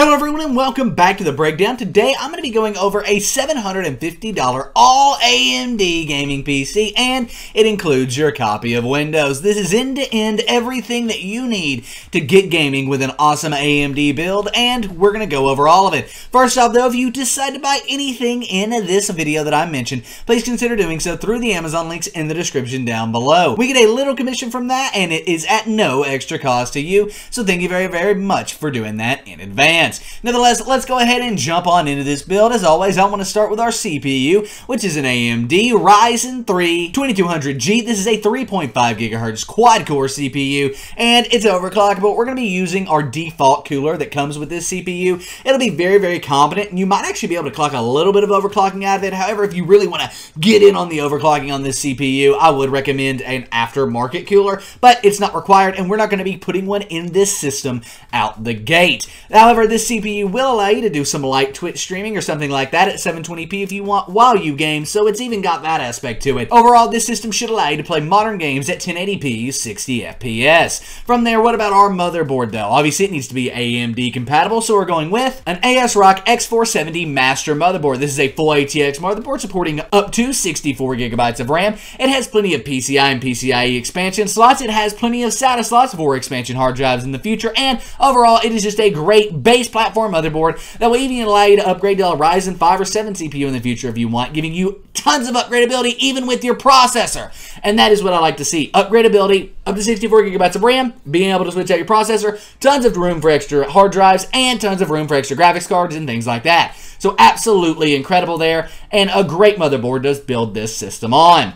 Hello everyone and welcome back to the breakdown. Today I'm going to be going over a $750 all AMD gaming PC, and it includes your copy of Windows. This is end-to-end everything that you need to get gaming with an awesome AMD build, and we're going to go over all of it. First off though, if you decide to buy anything in this video that I mentioned, please consider doing so through the Amazon links in the description down below. We get a little commission from that, and it is at no extra cost to you, so thank you very, very much for doing that in advance. Nevertheless, let's go ahead and jump on into this build. As always, I want to start with our CPU, which is an AMD Ryzen 3 2200G. This is a 3.5 gigahertz quad-core CPU, and it's overclocked, but we're going to be using our default cooler that comes with this CPU. It'll be very, very competent, and you might actually be able to clock a little bit of overclocking out of it. However, if you really want to get in on the overclocking on this CPU, I would recommend an aftermarket cooler, but it's not required, and we're not going to be putting one in this system out the gate. However, this CPU will allow you to do some light Twitch streaming or something like that at 720p if you want while you game, so it's even got that aspect to it. Overall, this system should allow you to play modern games at 1080p, 60 FPS. From there, what about our motherboard though? Obviously, it needs to be AMD compatible, so we're going with an ASRock RX580 Master motherboard. This is a full ATX motherboard supporting up to 64GB of RAM. It has plenty of PCI and PCIe expansion slots. It has plenty of SATA slots for expansion hard drives in the future, and overall, it is just a great base platform motherboard that will even allow you to upgrade to a Ryzen 5 or 7 CPU in the future if you want, giving you tons of upgradability even with your processor. And that is what I like to see. Upgradability, up to 64GB of RAM, being able to switch out your processor, tons of room for extra hard drives, and tons of room for extra graphics cards and things like that. So absolutely incredible there, and a great motherboard to build this system on.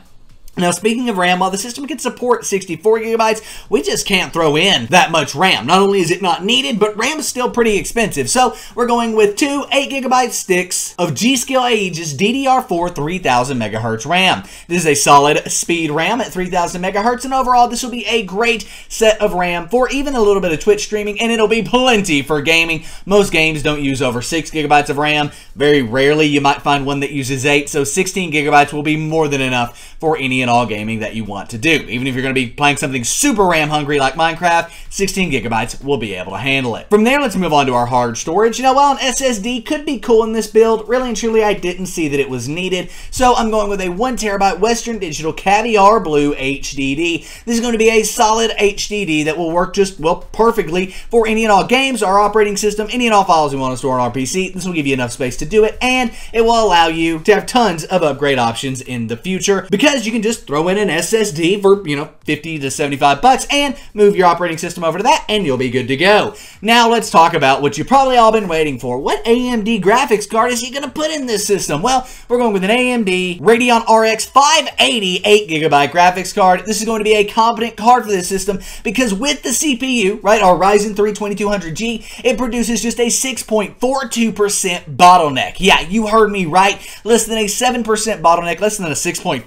Now, speaking of RAM, while the system can support 64GB, we just can't throw in that much RAM. Not only is it not needed, but RAM is still pretty expensive. So we're going with two 8GB sticks of G.Skill Aegis DDR4 3000MHz RAM. This is a solid speed RAM at 3000MHz, and overall, this will be a great set of RAM for even a little bit of Twitch streaming, and it'll be plenty for gaming. Most games don't use over 6GB of RAM. Very rarely you might find one that uses 8, so 16GB will be more than enough for any and all gaming that you want to do. Even if you're going to be playing something super RAM hungry like Minecraft, 16GB will be able to handle it. From there, let's move on to our hard storage. You know, while an SSD could be cool in this build, really and truly I didn't see that it was needed, so I'm going with a 1TB Western Digital Caviar Blue HDD. This is going to be a solid HDD that will work just, well, perfectly for any and all games, our operating system, any and all files we want to store on our PC. This will give you enough space to do it, and it will allow you to have tons of upgrade options in the future, because you can just throw in an SSD for, you know, 50 to 75 bucks and move your operating system over to that, and you'll be good to go. Now let's talk about what you've probably all been waiting for. What AMD graphics card is he going to put in this system? Well, we're going with an AMD Radeon RX580 8GB graphics card. This is going to be a competent card for this system because with the CPU, right, our Ryzen 3 2200G, it produces just a 6.42% bottleneck. Yeah, you heard me right. Less than a 7% bottleneck, less than a 6.5%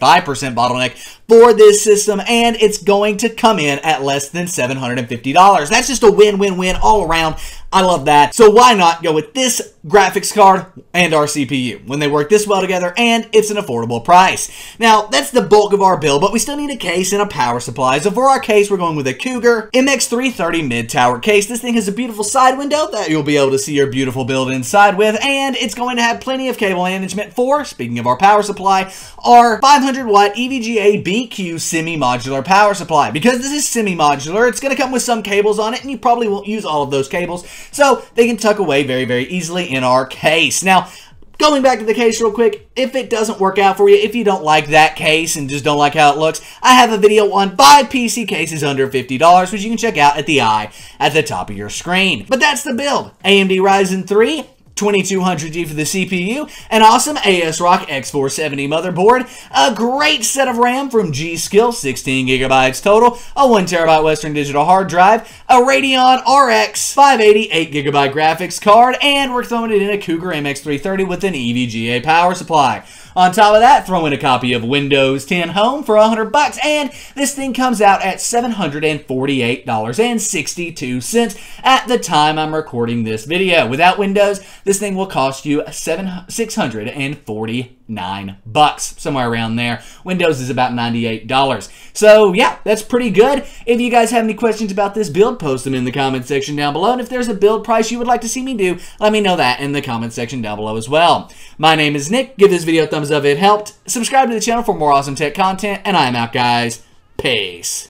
bottleneck for this system, and it's going to come in at less than $750. That's just a win-win-win all around. I love that. So why not go with this graphics card and our CPU when they work this well together, and it's an affordable price. Now, that's the bulk of our build, but we still need a case and a power supply. So for our case, we're going with a Cougar MX330 mid-tower case. This thing has a beautiful side window that you'll be able to see your beautiful build inside with, and it's going to have plenty of cable management for, speaking of our power supply, our 500-watt EVGA BQ semi-modular power supply. Because this is semi-modular, it's going to come with some cables on it, and you probably won't use all of those cables, so they can tuck away very, very easily in our case. Now, going back to the case real quick, if it doesn't work out for you, if you don't like that case and just don't like how it looks, I have a video on 5 PC cases under $50, which you can check out at the eye at the top of your screen. But that's the build. AMD Ryzen 3 2200G for the CPU, an awesome ASRock RX580 motherboard, a great set of RAM from G.Skill, 16GB total, a 1TB Western Digital hard drive, a Radeon RX580 8GB graphics card, and we're throwing it in a Cougar MX330 with an EVGA power supply. On top of that, throw in a copy of Windows 10 Home for $100, and this thing comes out at $748.62 at the time I'm recording this video. Without Windows, this thing will cost you $649, somewhere around there. Windows is about $98. So yeah, that's pretty good. If you guys have any questions about this build, post them in the comment section down below. And if there's a build price you would like to see me do, let me know that in the comment section down below as well. My name is Nick. Give this video a thumbs up if it helped. Subscribe to the channel for more awesome tech content. And I am out, guys. Peace.